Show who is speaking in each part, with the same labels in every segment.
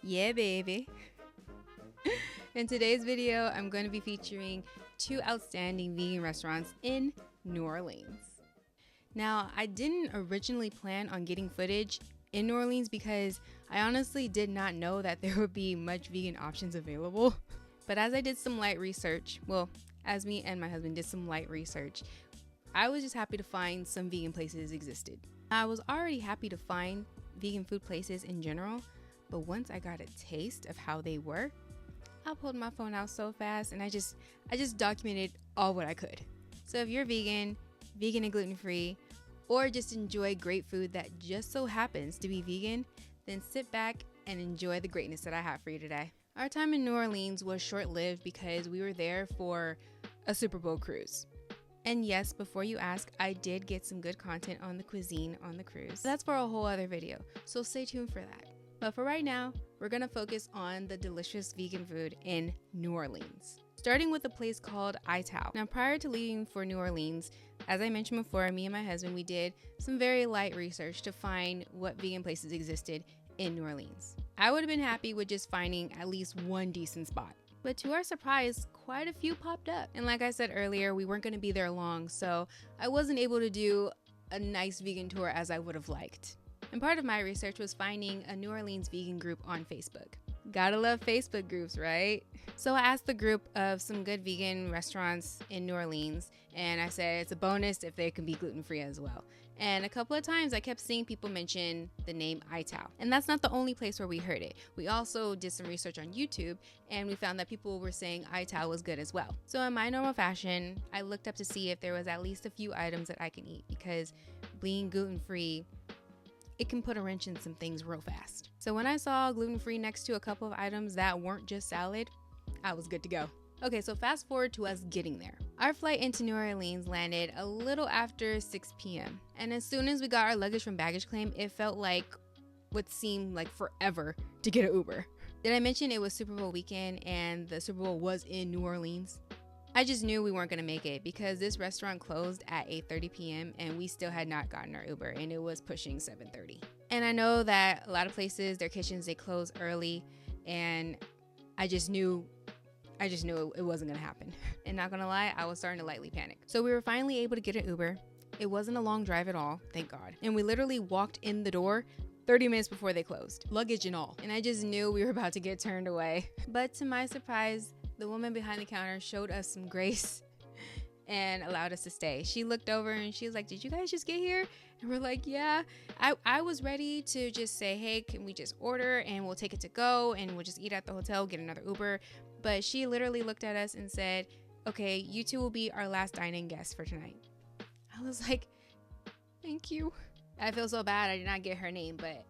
Speaker 1: Yeah, baby. In today's video, I'm going to be featuring 2 outstanding vegan restaurants in New Orleans. Now, I didn't originally plan on getting footage in New Orleans because I honestly did not know that there would be much vegan options available. But as I did some light research, as me and my husband did some light research, I was just happy to find some vegan places existed. I was already happy to find vegan food places in general, but once I got a taste of how they were, I pulled my phone out so fast and I just documented all what I could. So if you're vegan and gluten-free, or just enjoy great food that just so happens to be vegan, then sit back and enjoy the greatness that I have for you today. Our time in New Orleans was short-lived because we were there for a Super Bowl cruise. And yes, before you ask, I did get some good content on the cuisine on the cruise. That's for a whole other video, so stay tuned for that. But for right now, we're gonna focus on the delicious vegan food in New Orleans. Starting with a place called I-tal. Now, prior to leaving for New Orleans, as I mentioned before, me and my husband, we did some very light research to find what vegan places existed in New Orleans. I would have been happy with just finding at least one decent spot. But to our surprise, quite a few popped up. And like I said earlier, we weren't gonna be there long, so I wasn't able to do a nice vegan tour as I would have liked. And part of my research was finding a New Orleans vegan group on Facebook. Gotta love Facebook groups, right? So I asked the group of some good vegan restaurants in New Orleans, and I said it's a bonus if they can be gluten-free as well. And a couple of times I kept seeing people mention the name I-tal. And that's not the only place where we heard it. We also did some research on YouTube, and we found that people were saying I-tal was good as well. So in my normal fashion, I looked up to see if there was at least a few items that I can eat, because being gluten-free, it can put a wrench in some things real fast. So when I saw gluten-free next to a couple of items that weren't just salad, I was good to go. Okay, so fast forward to us getting there. Our flight into New Orleans landed a little after 6 p.m. And as soon as we got our luggage from baggage claim, it felt like what seemed like forever to get an Uber. Did I mention it was Super Bowl weekend and the Super Bowl was in New Orleans? I just knew we weren't gonna make it because this restaurant closed at 8:30 p.m. and we still had not gotten our Uber, and it was pushing 7:30. And I know that a lot of places, their kitchens, they close early, and I just knew it wasn't gonna happen. And not gonna lie, I was starting to lightly panic. So we were finally able to get an Uber. It wasn't a long drive at all, thank God. And we literally walked in the door 30 minutes before they closed, luggage and all. And I just knew we were about to get turned away. But to my surprise, the woman behind the counter showed us some grace and allowed us to stay. She looked over and she was like, "Did you guys just get here?" And we're like, "Yeah." I was ready to just say, "Hey, can we just order and we'll take it to go and we'll just eat at the hotel, get another Uber." But she literally looked at us and said, "Okay, you two will be our last dine-in guests for tonight." I was like, "Thank you." I feel so bad I did not get her name, but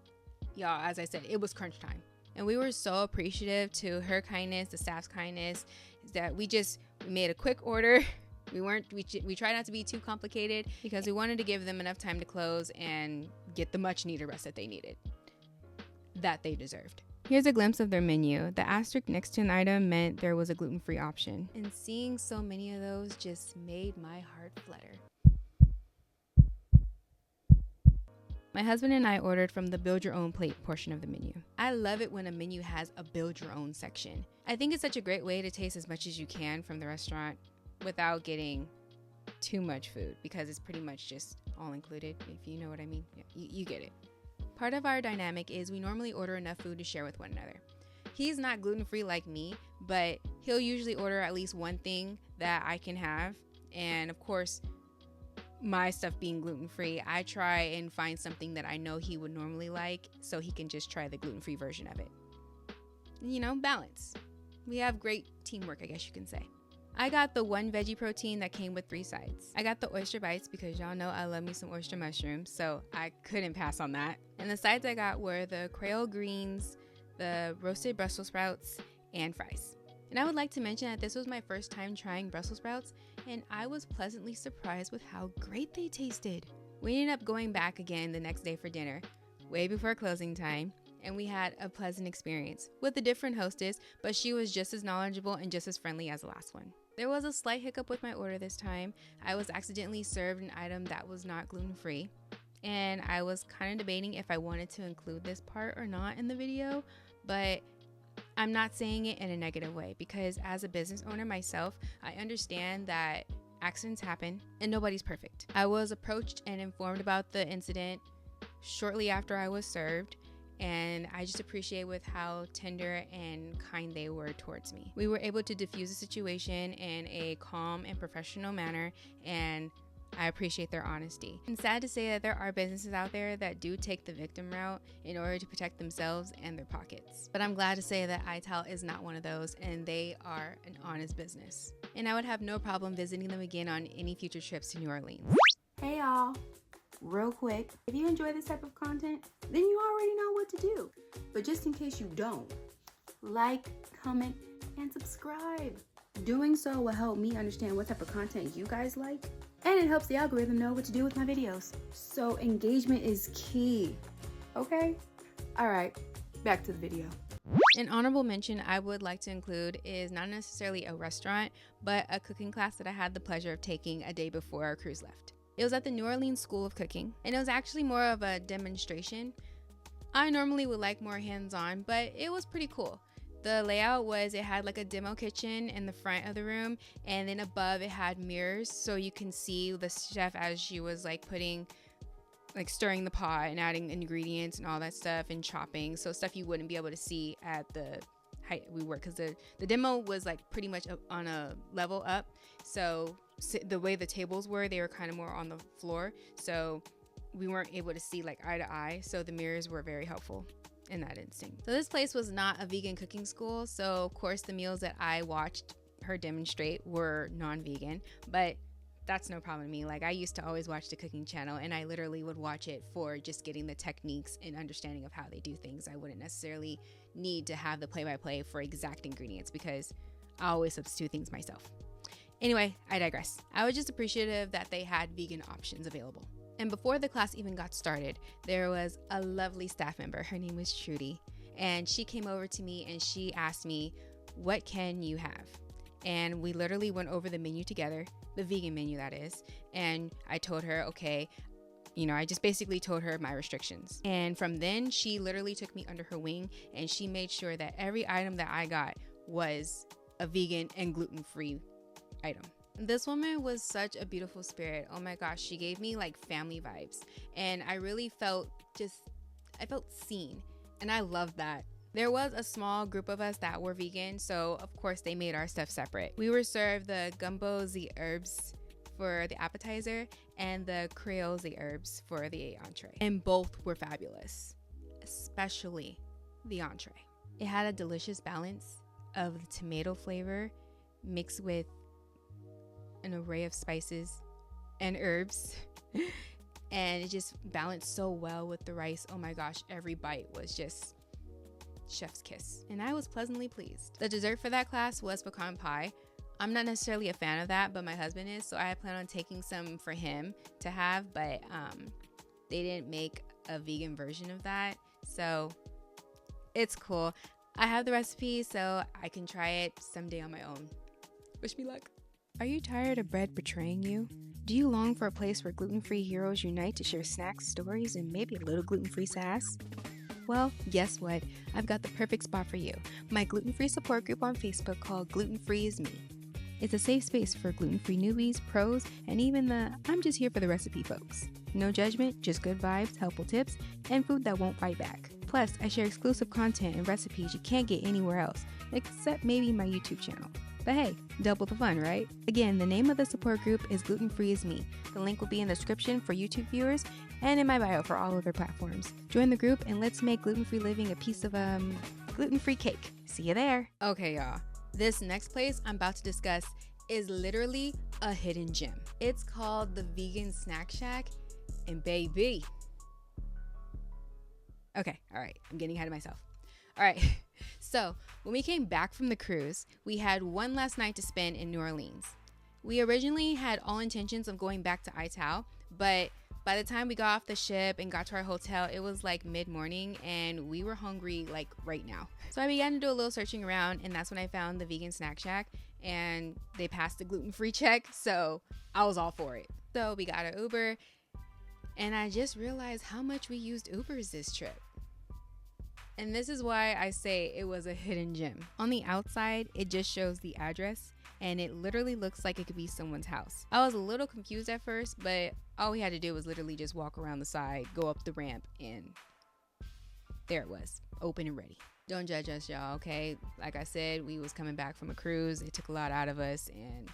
Speaker 1: y'all, as I said, it was crunch time. And we were so appreciative to her kindness, the staff's kindness, that we made a quick order. We tried not to be too complicated because we wanted to give them enough time to close and get the much needed rest that they needed, that they deserved. Here's a glimpse of their menu. The asterisk next to an item meant there was a gluten-free option. And seeing so many of those just made my heart flutter. My husband and I ordered from the build your own plate portion of the menu. I love it when a menu has a build your own section. I think it's such a great way to taste as much as you can from the restaurant without getting too much food, because it's pretty much just all included, if you know what I mean. Yeah, you get it. Part of our dynamic is we normally order enough food to share with one another. He's not gluten-free like me, but he'll usually order at least one thing that I can have. And of course, my stuff being gluten-free, I try and find something that I know he would normally like so he can just try the gluten-free version of it. You know, balance. We have great teamwork, I guess you can say. I got the 1 veggie protein that came with 3 sides. I got the oyster bites because y'all know I love me some oyster mushrooms, so I couldn't pass on that. And the sides I got were the Creole greens, the roasted Brussels sprouts, and fries. And I would like to mention that this was my first time trying Brussels sprouts, and I was pleasantly surprised with how great they tasted. We ended up going back again the next day for dinner, way before closing time, and we had a pleasant experience with a different hostess, but she was just as knowledgeable and just as friendly as the last one. There was a slight hiccup with my order this time. I was accidentally served an item that was not gluten-free, and I was kind of debating if I wanted to include this part or not in the video, but I'm not saying it in a negative way, because as a business owner myself, I understand that accidents happen and nobody's perfect. I was approached and informed about the incident shortly after I was served, and I just appreciate with how tender and kind they were towards me. We were able to diffuse the situation in a calm and professional manner, and I appreciate their honesty. And sad to say that there are businesses out there that do take the victim route in order to protect themselves and their pockets. But I'm glad to say that I-tal is not one of those, and they are an honest business. And I would have no problem visiting them again on any future trips to New Orleans.
Speaker 2: Hey y'all, real quick, if you enjoy this type of content, then you already know what to do. But just in case you don't, like, comment, and subscribe. Doing so will help me understand what type of content you guys like, and it helps the algorithm know what to do with my videos. So engagement is key, okay? All right, back to the video.
Speaker 1: An honorable mention I would like to include is not necessarily a restaurant, but a cooking class that I had the pleasure of taking a day before our cruise left. It was at the New Orleans School of Cooking, and it was actually more of a demonstration. I normally would like more hands-on, but it was pretty cool. The layout was, it had like a demo kitchen in the front of the room, and then above it had mirrors so you can see the chef as she was like stirring the pot and adding ingredients and all that stuff and chopping. So stuff you wouldn't be able to see at the height we were, because the demo was like pretty much on a level up. So the way the tables were, they were kind of more on the floor. So we weren't able to see like eye to eye. So the mirrors were very helpful in that instinct. So this place was not a vegan cooking school, so of course the meals that I watched her demonstrate were non-vegan, but that's no problem to me. Like, I used to always watch the cooking channel, and I literally would watch it for just getting the techniques and understanding of how they do things. I wouldn't necessarily need to have the play-by-play for exact ingredients, because I always substitute things myself. Anyway, I digress. I was just appreciative that they had vegan options available. And before the class even got started, there was a lovely staff member. Her name was Trudy. And she came over to me and she asked me, "What can you have?" And we literally went over the menu together, the vegan menu that is. And I told her, okay, I just basically told her my restrictions. And from then, she literally took me under her wing, and she made sure that every item that I got was a vegan and gluten-free item. This woman was such a beautiful spirit. Oh my gosh, she gave me like family vibes, and I really felt seen, and I loved that. There was a small group of us that were vegan, so of course they made our stuff separate. We were served the gumbo z herbs for the appetizer and the creole z herbs for the entree, and both were fabulous, especially the entree. It had a delicious balance of the tomato flavor mixed with an array of spices and herbs, and it just balanced so well with the rice. Oh my gosh, every bite was just chef's kiss, and I was pleasantly pleased. The dessert for that class was pecan pie. I'm not necessarily a fan of that, but my husband is, so I plan on taking some for him to have, but they didn't make a vegan version of that, so it's cool. I have the recipe, so I can try it someday on my own. Wish me luck. Are you tired of bread betraying you? Do you long for a place where gluten-free heroes unite to share snacks, stories, and maybe a little gluten-free sass? Well, guess what? I've got the perfect spot for you. My gluten-free support group on Facebook called Gluten-Free Is Me. It's a safe space for gluten-free newbies, pros, and even the I'm just here for the recipe folks. No judgment, just good vibes, helpful tips, and food that won't fight back. Plus, I share exclusive content and recipes you can't get anywhere else, except maybe my YouTube channel. But hey, double the fun, right? Again, the name of the support group is Gluten-Free Is Me. The link will be in the description for YouTube viewers and in my bio for all other platforms. Join the group and let's make gluten-free living a piece of gluten-free cake. See you there. Okay, y'all. This next place I'm about to discuss is literally a hidden gem. It's called the Vegan Snack Shack, and baby. Okay, all right. I'm getting ahead of myself. All right. So when we came back from the cruise, we had one last night to spend in New Orleans. We originally had all intentions of going back to I-tal, but by the time we got off the ship and got to our hotel, it was like mid-morning and we were hungry like right now. So I began to do a little searching around, and that's when I found the Vegan Snack Shack, and they passed the gluten-free check, so I was all for it. So we got an Uber, and I just realized how much we used Ubers this trip. And this is why I say it was a hidden gem. On the outside, it just shows the address, and it literally looks like it could be someone's house. I was a little confused at first, but all we had to do was literally just walk around the side, go up the ramp, and there it was, open and ready. Don't judge us, y'all, okay? Like I said, we was coming back from a cruise. It took a lot out of us, and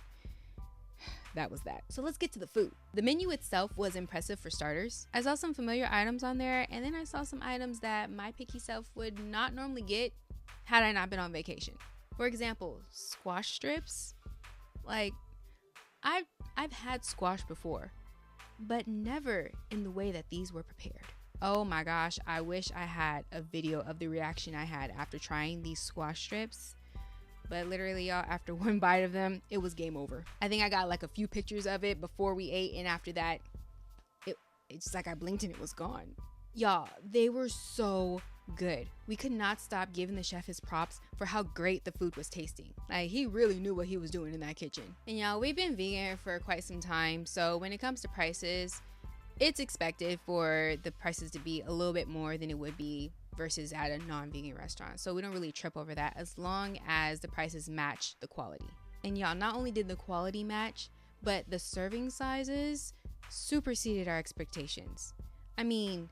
Speaker 1: that was that. So let's get to the food. The menu itself was impressive for starters. I saw some familiar items on there, and then I saw some items that my picky self would not normally get had I not been on vacation. For example, squash strips. Like, I've had squash before, but never in the way that these were prepared. Oh my gosh, I wish I had a video of the reaction I had after trying these squash strips. But literally, y'all, after one bite of them, it was game over. I think I got like a few pictures of it before we ate, and after that, it's just like I blinked and it was gone. Y'all, they were so good. We could not stop giving the chef his props for how great the food was tasting. Like, he really knew what he was doing in that kitchen. And y'all, we've been vegan for quite some time, so when it comes to prices, it's expected for the prices to be a little bit more than it would be versus at a non-vegan restaurant. So we don't really trip over that as long as the prices match the quality. And y'all, not only did the quality match, but the serving sizes superseded our expectations. I mean,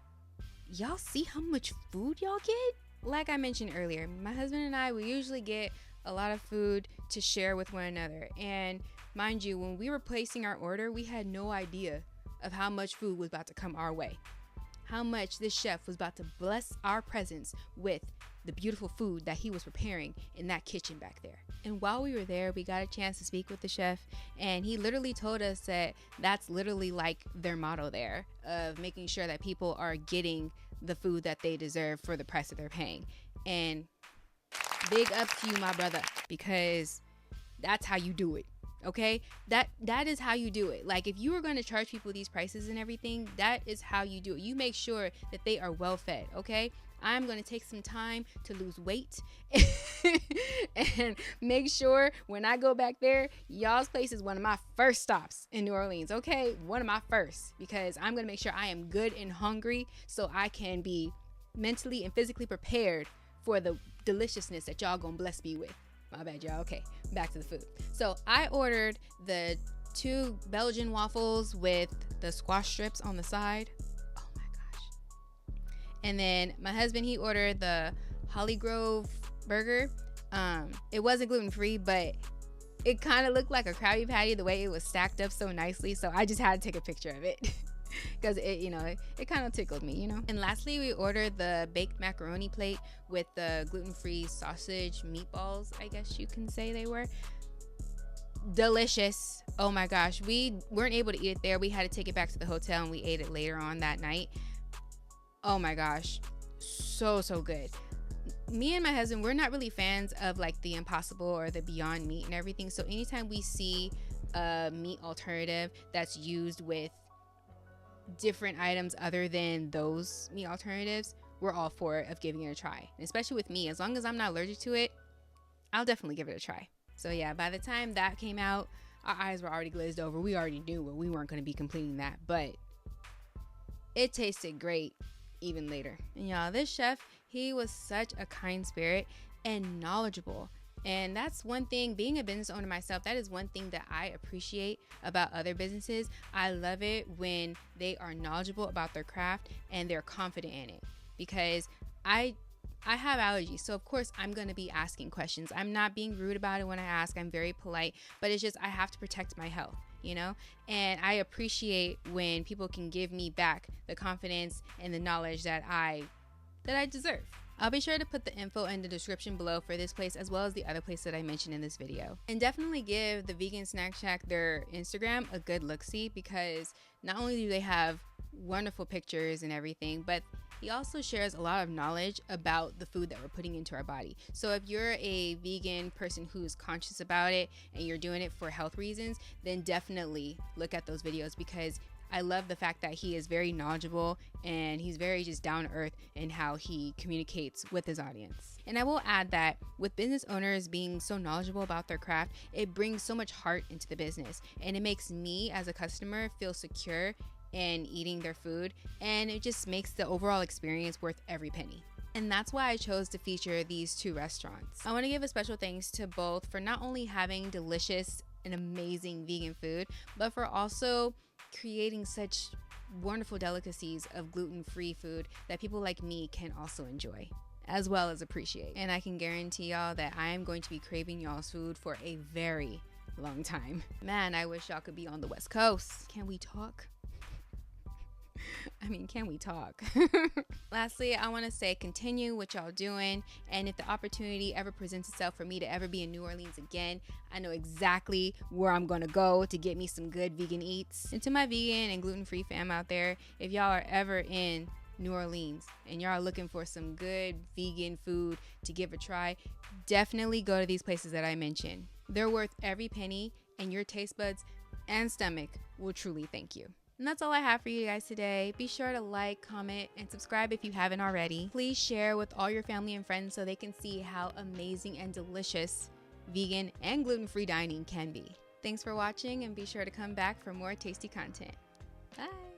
Speaker 1: y'all see how much food y'all get? Like I mentioned earlier, my husband and I, we usually get a lot of food to share with one another. And mind you, when we were placing our order, we had no idea of how much food was about to come our way. How much this chef was about to bless our presence with the beautiful food that he was preparing in that kitchen back there. And while we were there, we got a chance to speak with the chef, and he literally told us that that's literally like their motto there, of making sure that people are getting the food that they deserve for the price that they're paying. And big up to you, my brother, because that's how you do it. Okay, that is how you do it. Like, if you were going to charge people these prices and everything, that is how you do it. You make sure that they are well fed. Okay, I'm going to take some time to lose weight and make sure when I go back there, y'all's place is one of my first stops in New Orleans. Okay, one of my first, because I'm going to make sure I am good and hungry so I can be mentally and physically prepared for the deliciousness that y'all gonna bless me with. My bad, y'all. Okay, back to the food. So I ordered the 2 Belgian waffles with the squash strips on the side. Oh my gosh. And then my husband, he ordered the Holly Grove burger. It wasn't gluten-free, but it kind of looked like a Krabby Patty the way it was stacked up so nicely. So I just had to take a picture of it. Because it kind of tickled me, And lastly, we ordered the baked macaroni plate with the gluten-free sausage meatballs, I guess you can say they were. Delicious. Oh my gosh. We weren't able to eat it there. We had to take it back to the hotel, and we ate it later on that night. Oh my gosh. So good. Me and my husband, we're not really fans of like the Impossible or the Beyond Meat and everything. So anytime we see a meat alternative that's used with different items other than those meat alternatives, we're all for it, of giving it a try. And especially with me, as long as I'm not allergic to it, I'll definitely give it a try. So yeah, by the time that came out, our eyes were already glazed over. We already knew we weren't going to be completing that, but it tasted great even later. And y'all, this chef, he was such a kind spirit and knowledgeable. And that's one thing, being a business owner myself, that is one thing that I appreciate about other businesses. I love it when they are knowledgeable about their craft and they're confident in it, because I have allergies. So of course I'm going to be asking questions. I'm not being rude about it when I ask. I'm very polite, but it's just, I have to protect my health, and I appreciate when people can give me back the confidence and the knowledge that I deserve. I'll be sure to put the info in the description below for this place, as well as the other place that I mentioned in this video. And definitely give the Vegan Snack Shack their Instagram a good look-see, because not only do they have wonderful pictures and everything, but he also shares a lot of knowledge about the food that we're putting into our body. So if you're a vegan person who's conscious about it and you're doing it for health reasons, then definitely look at those videos, because I love the fact that he is very knowledgeable and he's very just down to earth in how he communicates with his audience. And I will add that with business owners being so knowledgeable about their craft, it brings so much heart into the business, and it makes me as a customer feel secure in eating their food, and it just makes the overall experience worth every penny. And that's why I chose to feature these two restaurants. I want to give a special thanks to both for not only having delicious and amazing vegan food, but for also creating such wonderful delicacies of gluten-free food that people like me can also enjoy as well as appreciate. And I can guarantee y'all that I am going to be craving y'all's food for a very long time. Man, I wish y'all could be on the West Coast. Can we talk? I mean, can we talk? Lastly, I want to say continue what y'all doing, and if the opportunity ever presents itself for me to ever be in New Orleans again, I know exactly where I'm gonna go to get me some good vegan eats. And to my vegan and gluten-free fam out there, if y'all are ever in New Orleans and y'all are looking for some good vegan food to give a try, definitely go to these places that I mentioned. They're worth every penny, and your taste buds and stomach will truly thank you. And that's all I have for you guys today. Be sure to like, comment, and subscribe if you haven't already. Please share with all your family and friends so they can see how amazing and delicious vegan and gluten-free dining can be. Thanks for watching, and be sure to come back for more tasty content. Bye.